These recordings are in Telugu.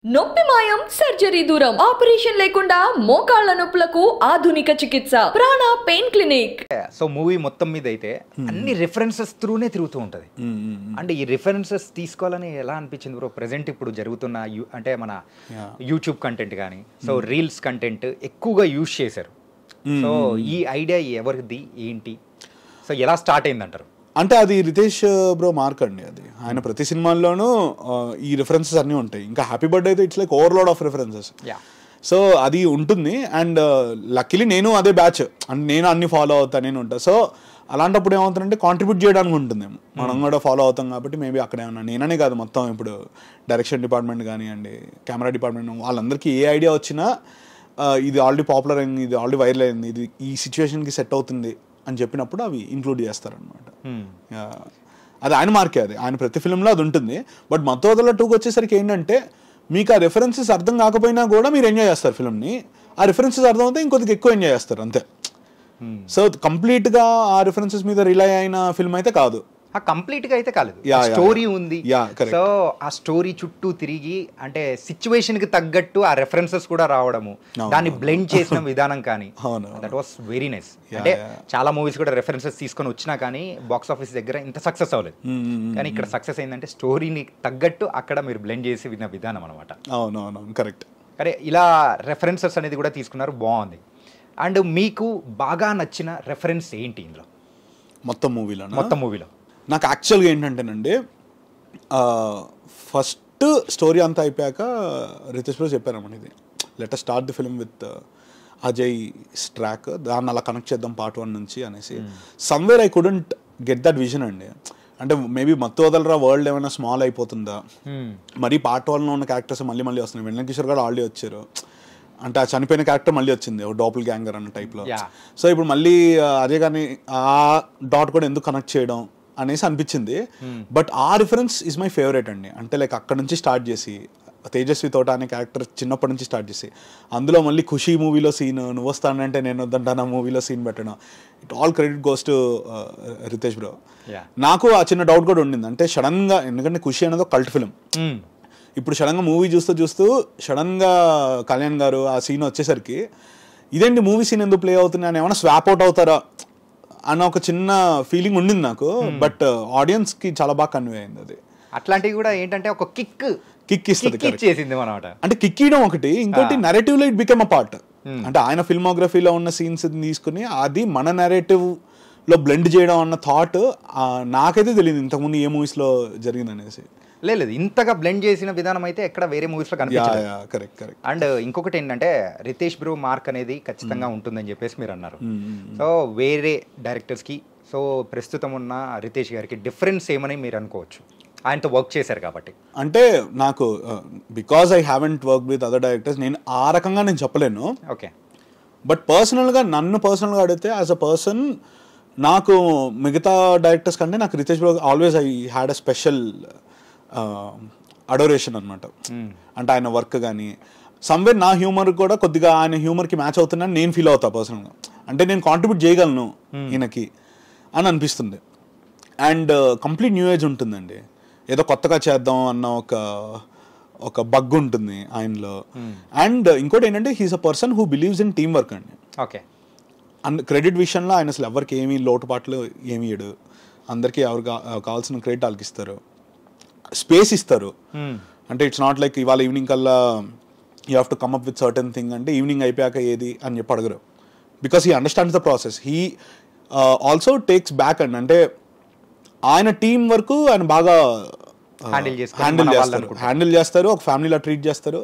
నొప్పి మాయం సర్జరీ దూరం ఆపరేషన్ లేకుండా మోకాళ్ళ నొప్పులకు ఆధునిక చికిత్స ప్రాణ పెయిన్ క్లినిక్. సో మూవీ మొత్తం మీద అయితే అన్ని రిఫరెన్సెస్ త్రూనే తిరుగుతూ ఉంటుంది. అంటే ఈ రిఫరెన్సెస్ తీసుకోవాలని ఎలా అనిపించింది బ్రో? ప్రెసెంట్ ఇప్పుడు జరుగుతున్న అంటే మన యూట్యూబ్ కంటెంట్ కానీ సో రీల్స్ కంటెంట్ ఎక్కువగా యూజ్ చేశారు. సో ఈ ఐడియా ఎవరిది ఏంటి? సో ఎలా స్టార్ట్ అయిందంటారు? అంటే అది రితేష్ బ్రో మార్క్ అండి. అది ఆయన ప్రతి సినిమాల్లోనూ ఈ రిఫరెన్సెస్ అన్నీ ఉంటాయి. ఇంకా హ్యాపీ బర్త్డే అయితే it's like overload of references. So అది ఉంటుంది. అండ్ లక్కీలీ నేను అదే బ్యాచ్, అంటే నేను అన్ని ఫాలో అవుతాను, నేను ఉంటాను. సో అలాంటప్పుడు ఏమవుతుందంటే కాంట్రిబ్యూట్ చేయడానికి ఉంటుంది. మనం కూడా ఫాలో అవుతాం కాబట్టి మేబీ అక్కడే ఉన్నా. నేననే కాదు, మొత్తం ఇప్పుడు డైరెక్షన్ డిపార్ట్మెంట్ కానివ్వండి, కెమెరా డిపార్ట్మెంట్, వాళ్ళందరికీ ఏ ఐడియా వచ్చినా ఇది ఆల్రెడీ పాపులర్ అయింది, ఇది ఆల్రెడీ వైరల్ అయింది, ఇది ఈ సిచ్యువేషన్కి సెట్ అవుతుంది అని చెప్పినప్పుడు అవి ఇంక్లూడ్ చేస్తారనమాట. అది ఆయన మార్కే, అది ఆయన ప్రతి ఫిల్మ్లో అది ఉంటుంది. బట్ మత్తోదల 2కి వచ్చేసరికి ఏంటంటే మీకు ఆ రెఫరెన్సెస్ అర్థం కాకపోయినా కూడా మీరు ఎంజాయ్ చేస్తారు ఫిల్మ్ని. ఆ రిఫరెన్సెస్ అర్థం అవుతే ఇంకొద్దిగా ఎక్కువ ఎంజాయ్ చేస్తారు అంతే. సో కంప్లీట్గా ఆ రిఫరెన్సెస్ మీద రిలై అయిన ఫిల్మ్ అయితే కాదు. కంప్లీట్ గా అయితే కాలేదు, స్టోరీ ఉంది. సో ఆ స్టోరీ చుట్టూ తిరిగి అంటే సిచ్యువేషన్ కి తగ్గట్టు ఆ రెఫరెన్సెస్ కూడా రావడము, దాన్ని బ్లెండ్ చేసిన విధానం కానీ దట్ వాస్ వెరీ నైస్. అంటే చాలా మూవీస్ కూడా రెఫరెన్సెస్ తీసుకొని వచ్చినా కానీ బాక్స్ ఆఫీస్ దగ్గర ఇంత సక్సెస్ అవ్వలేదు. కానీ ఇక్కడ సక్సెస్ అయిందంటే స్టోరీని తగ్గట్టు అక్కడ మీరు బ్లెండ్ చేసి విన్న విధానం అనమాట. అవునవును, కరెక్ట్. అరే ఇలా రెఫరెన్సెస్ అనేది కూడా తీసుకున్నారు, బాగుంది. అండ్ మీకు బాగా నచ్చిన రెఫరెన్స్ ఏంటి ఇందులో? మొత్తం మూవీలో నాకు యాక్చువల్గా ఏంటంటేనండి, ఫస్ట్ స్టోరీ అంతా అయిపోయాక రితేష్ బ్రో చెప్పారన్నమాట, ఇది let us start the film with Ajay track, దాన్ని అలా కనెక్ట్ చేద్దాం పార్ట్ 1 నుంచి అనేసి. Somewhere I couldn't get that vision అండి. అంటే మేబీ మత్తు వదలరా వరల్డ్ ఏమైనా స్మాల్ అయిపోతుందా, మరి పార్ట్ 1లో ఉన్న క్యారెక్టర్స్ మళ్ళీ వస్తున్నాయి. వెన్నెల కిషోర్ గారు ఆల్రెడీ వచ్చారు, అంటే ఆ చనిపోయిన క్యారెక్టర్ మళ్ళీ వచ్చింది, ఒక డోపుల్ గ్యాంగర్ అన్న టైప్లో. సో ఇప్పుడు మళ్ళీ అదే కానీ ఆ డాట్ కూడా ఎందుకు కనెక్ట్ చేయడం అనేసి అనిపించింది. బట్ ఆ రిఫరెన్స్ ఈజ్ మై ఫేవరెట్ అండి. అంటే లైక్ అక్కడ నుంచి స్టార్ట్ చేసి తేజస్వి తోట అనే క్యారెక్టర్ చిన్నప్పటి నుంచి స్టార్ట్ చేసి అందులో మళ్ళీ ఖుషీ మూవీలో సీన్, నువ్వు వస్తానంటే నేను వద్దంటాను మూవీలో సీన్ పెట్టడం, it all credit goes to Ritesh bro. నాకు ఆ చిన్న డౌట్ కూడా ఉండింది, అంటే సడన్గా, ఎందుకంటే ఖుషీ అనేది ఒక కల్ట్ ఫిల్మ్. ఇప్పుడు సడన్గా మూవీ చూస్తూ సడన్గా కళ్యాణ్ గారు ఆ సీన్ వచ్చేసరికి ఇదేంటి మూవీ సీన్ ఎందుకు ప్లే అవుతుంది అని ఏమైనా స్వాప్ అవుట్ అవుతారా అన్న ఒక చిన్న ఫీలింగ్ ఉండింది నాకు. బట్ ఆడియన్స్కి చాలా బాగా కన్వే అయింది అది. అట్లాంటివి కూడా ఏంటంటే ఒక కిక్ ఇచ్చేసింది అన్నమాట. అంటే కిక్ ఇవ్వడం ఒకటి, ఇంకోటి నెరేటివ్ లో ఇట్ బికమ్ అ పార్ట్. అంటే ఆయన ఫిల్మోగ్రఫీలో ఉన్న సీన్స్ తీసుకుని అది మన నెరేటివ్ లో బ్లెండ్ చేయడం అన్న థాట్ నాకైతే తెలియదు ఇంతకుముందు ఏ మూవీస్ లో జరిగింది అనేసి. లేదు, ఇంతగా బ్లెండ్ చేసిన విధానం అయితే ఎక్కడ వేరే మూవీస్ లో కనిపించలేదు. కరెక్ట్. అండ్ ఇంకొకటి ఏంటంటే రితేష్ బ్రో మార్క్ అనేది ఖచ్చితంగా ఉంటుందని చెప్పేసి మీరు అన్నారు. సో వేరే డైరెక్టర్స్ కి, సో ప్రస్తుతం ఉన్న రితేష్ గారికి డిఫరెన్స్ ఏమని మీరు అనుకోవచ్చు, ఆయనతో వర్క్ చేశారు కాబట్టి? అంటే నాకు because I haven't work with other directors, నేను ఆ రకంగా నేను చెప్పలేను. ఓకే. బట్ నన్ను పర్సనల్గా అడిగితే యాజ్ అ పర్సన్ నాకు మిగతా డైరెక్టర్స్ కంటే నాకు Ritesh bro always I had a special adoration అనమాట. అంటే ఆయన వర్క్ కానీ సమ్వేర్ నా హ్యూమర్ కూడా కొద్దిగా ఆయన హ్యూమర్కి మ్యాచ్ అవుతుందని నేను ఫీల్ అవుతా పర్సనల్గా. అంటే నేను కాంట్రిబ్యూట్ చేయగలను ఈయనకి అని అనిపిస్తుంది. అండ్ కంప్లీట్ న్యూ ఏజ్ ఉంటుందండి, ఏదో కొత్తగా చేద్దాం అన్న ఒక బగ్ ఉంటుంది ఆయనలో. అండ్ ఇంకోటి ఏంటంటే he's a person who believes in team work అండి. ఓకే. అండ్ క్రెడిట్ విషయంలో ఆయన అసలు ఎవరికి ఏమీ లోటుపాట్లు ఏమి ఇయ్యడు, అందరికీ ఎవరు కావాల్సిన క్రెడిట్ వాళ్ళకి ఇస్తారు, స్పేస్ ఇస్తారు. అంటే ఇట్స్ నాట్ లైక్ ఇవాళ ఈవినింగ్ కల్లా you have to come up with certain thing అంటే ఈవినింగ్ అయిపోయాక ఏది అని చెప్పి అడగరు. Because he understands the process. He also takes back and అంటే ఆయన టీం వరకు ఆయన బాగా హ్యాండిల్ చేస్తారు, ఒక ఫ్యామిలీలా ట్రీట్ చేస్తారు.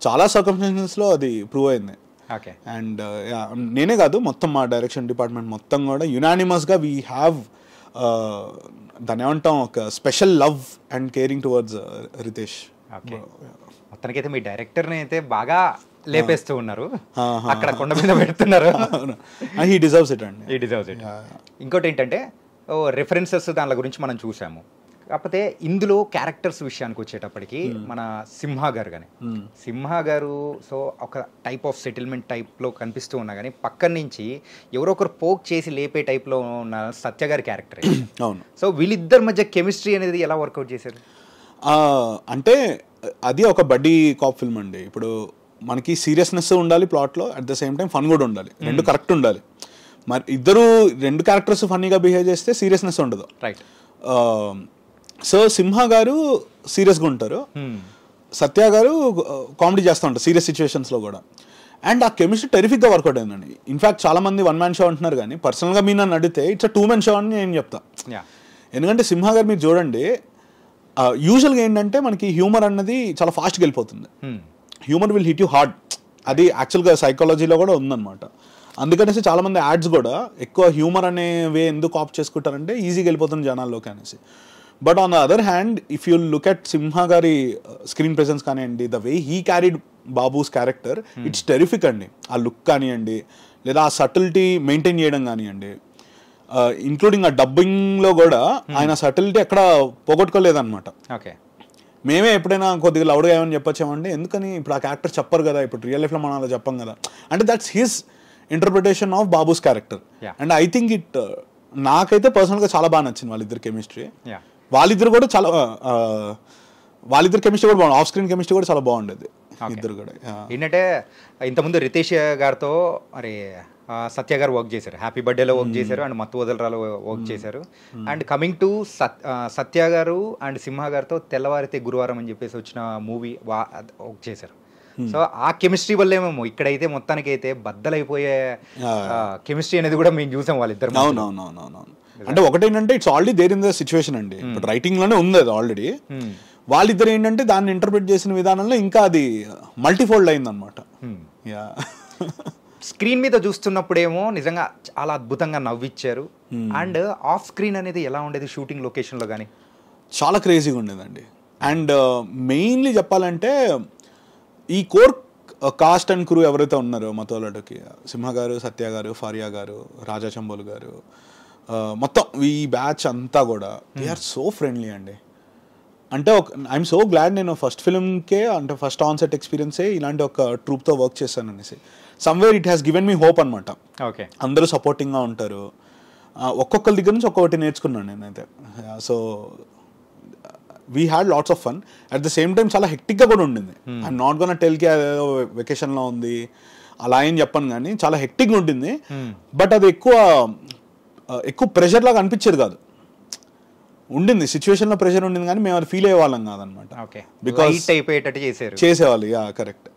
చాలా సర్కమ్స్టాన్సెస్లో అది ప్రూవ్ అయింది. అండ్ నేనే కాదు, మొత్తం మా డైరెక్షన్ డిపార్ట్మెంట్ మొత్తం కూడా యునానిమస్గా వీ హ్యావ్ దాన్ని ఏమంటాం, ఒక special love and caring towards Ritesh. మొత్తానికైతే మీ డైరెక్టర్ని అయితే బాగా లేపేస్తూ ఉన్నారు, అక్కడ కొండ మీద పెడుతున్నారు. హీ డిజర్వ్స్ ఇట్ అండి. ఇంకోటి ఏంటంటే రిఫరెన్సెస్ దాని గురించి మనం చూసాము, కాకపోతే ఇందులో క్యారెక్టర్స్ విషయానికి వచ్చేటప్పటికి మన సింహ గారు సో ఒక టైప్ ఆఫ్ సెటిల్మెంట్ టైప్లో కనిపిస్తూ ఉన్నా కానీ పక్కన నుంచి ఎవరో ఒకరు పోక్ చేసి లేపే టైప్లో ఉన్న సత్య గారి క్యారెక్టర్. అవును. సో వీళ్ళిద్దరి మధ్య కెమిస్ట్రీ అనేది ఎలా వర్కౌట్ చేశారు? అంటే అది ఒక బడ్డీ కాప్ ఫిల్మ్ అండి. ఇప్పుడు మనకి సీరియస్నెస్ ఉండాలి ప్లాట్లో, at the same time fun కూడా ఉండాలి, రెండు కరెక్ట్ ఉండాలి. మరి ఇద్దరు రెండు క్యారెక్టర్స్ ఫన్నీగా బిహేవ్ చేస్తే సీరియస్నెస్ ఉండదు. సో సింహ గారు సీరియస్గా ఉంటారు, సత్య గారు కామెడీ చేస్తూ ఉంటారు సీరియస్ సిచ్యువేషన్స్లో కూడా. అండ్ ఆ కెమిస్ట్రీ టెరిఫిక్గా వర్కౌట్ అయిందండి. ఇన్ఫాక్ట్ చాలా మంది 1 man షో అంటున్నారు, కానీ పర్సనల్గా మీ నన్ను అడిగితే ఇట్స్ 2 man షో అని నేను చెప్తా. ఎందుకంటే సింహ గారు మీరు చూడండి, యూజువల్గా ఏంటంటే మనకి హ్యూమర్ అన్నది చాలా ఫాస్ట్గా వెళ్ళిపోతుంది. Humour will hit you hard, అది యాక్చువల్గా సైకాలజీలో కూడా ఉందన్నమాట. అందుకనేసి చాలామంది యాడ్స్ కూడా ఎక్కువ హ్యూమర్ అనే వే ఎందుకు ఆప్ చేసుకుంటారంటే ఈజీగా వెళ్ళిపోతుంది జనాల్లోకి అనేసి. But on the other hand if you look at Simha గారి స్క్రీన్ ప్రెజెన్స్ కానివ్వండి, the way he carried Babu's character, it's terrific అండి. ఆ లుక్ కానివ్వండి, లేదా ఆ సటిల్టీ మెయింటైన్ చేయడం కానివ్వండి, ఇంక్లూడింగ్ ఆ డబ్బింగ్లో కూడా ఆయన సటిల్టీ ఎక్కడ పోగొట్టుకోలేదన్నమాట. మేమే ఎప్పుడైనా కొద్దిగా లౌడ్గా ఏమని చెప్పొచ్చామంటే, ఎందుకని ఇప్పుడు ఆ క్యారెక్టర్ చెప్పరు కదా, ఇప్పుడు రియల్ లైఫ్లో మనం అలా చెప్పం కదా అంటే, that's his interpretation of Babu's character. And I think నాకైతే పర్సనల్గా చాలా బాగా నచ్చింది వాళ్ళిద్దరు కెమిస్ట్రీ. వాళ్ళిద్దరు కూడా చాలా వాళ్ళిద్దరు కెమిస్ట్రీ కూడా బాగుంది, ఆఫ్ స్క్రీన్ కెమిస్ట్రీ కూడా చాలా బాగుండేది ఇద్దరు కూడా. ఏంటంటే ఇంతకుముందు రితేష్ గారితో మరి సత్య గారు వర్క్ చేశారు, హ్యాపీ బర్త్డేలో వర్క్ చేశారు, అండ్ మత్తు వదలరాలో వర్క్ చేశారు. అండ్ కమింగ్ టు సత్య గారు అండ్ సింహ గారితో తెల్లవారితే గురువారం అని చెప్పేసి వచ్చిన మూవీ వర్క్ చేశారు. సో ఆ కెమిస్ట్రీ వల్లేమో ఇక్కడైతే మొత్తానికి అయితే బద్దలైపోయే కెమిస్ట్రీ అనేది కూడా మేము చూసాం వాళ్ళిద్దరు. అవునవునవునవును. అంటే ఒకటేంటంటే it's already there in the situation అండి, ఇప్పుడు రైటింగ్ లోనే ఉంది అది ఆల్రెడీ. వాళ్ళిద్దరు ఏంటంటే దాన్ని ఇంటర్ప్రిట్ చేసిన విధానంలో ఇంకా అది మల్టీఫోల్డ్ అయింది అనమాట. స్క్రీన్ మీద చూస్తున్నప్పుడేమో నిజంగా చాలా అద్భుతంగా నవ్విచ్చారు. అండ్ ఆఫ్ స్క్రీన్ అనేది ఎలా ఉండేది షూటింగ్ లొకేషన్లో కానీ? చాలా క్రేజీగా ఉండేదండి. అండ్ మెయిన్లీ చెప్పాలంటే ఈ కోర్ కాస్ట్ అండ్ క్రూ ఎవరైతే ఉన్నారో మతోలకి, సింహ గారు, సత్య గారు, ఫారియా గారు, రాజా చంబోలు గారు, మొత్తం ఈ బ్యాచ్ అంతా కూడా దే ఆర్ సో ఫ్రెండ్లీ అండి. అంటే ఐఎమ్ సో గ్లాడ్ నేను ఫస్ట్ ఫిల్మ్కే అంటే ఫస్ట్ ఆన్ సెట్ ఎక్స్పీరియన్సే ఇలాంటి ఒక ట్రూప్తో వర్క్ చేశాను అనేసి. Somewhere it has given me hope అనమాట. అందరూ సపోర్టింగ్గా ఉంటారు, ఒక్కొక్కరి దగ్గర నుంచి ఒక్కొక్కటి నేర్చుకున్నాను నేనైతే. So we had lots of fun. At the same time చాలా హెక్టిక్గా కూడా ఉండింది. ఐఎమ్ నాట్ గోనా టెల్కి అదేదో వెకేషన్లో ఉంది అలా ఏం చెప్పను, కానీ చాలా హెక్టిక్గా ఉంటుంది. బట్ అది ఎక్కువ ప్రెషర్ లాగా అనిపించేది కాదు. ఉండింది సిచ్యువేషన్లో ప్రెషర్ ఉండింది, కానీ మేము అది ఫీల్ అయ్యేవాళ్ళం కాదనమాట. బికాస్ చేసేవాళ్ళు. కరెక్ట్.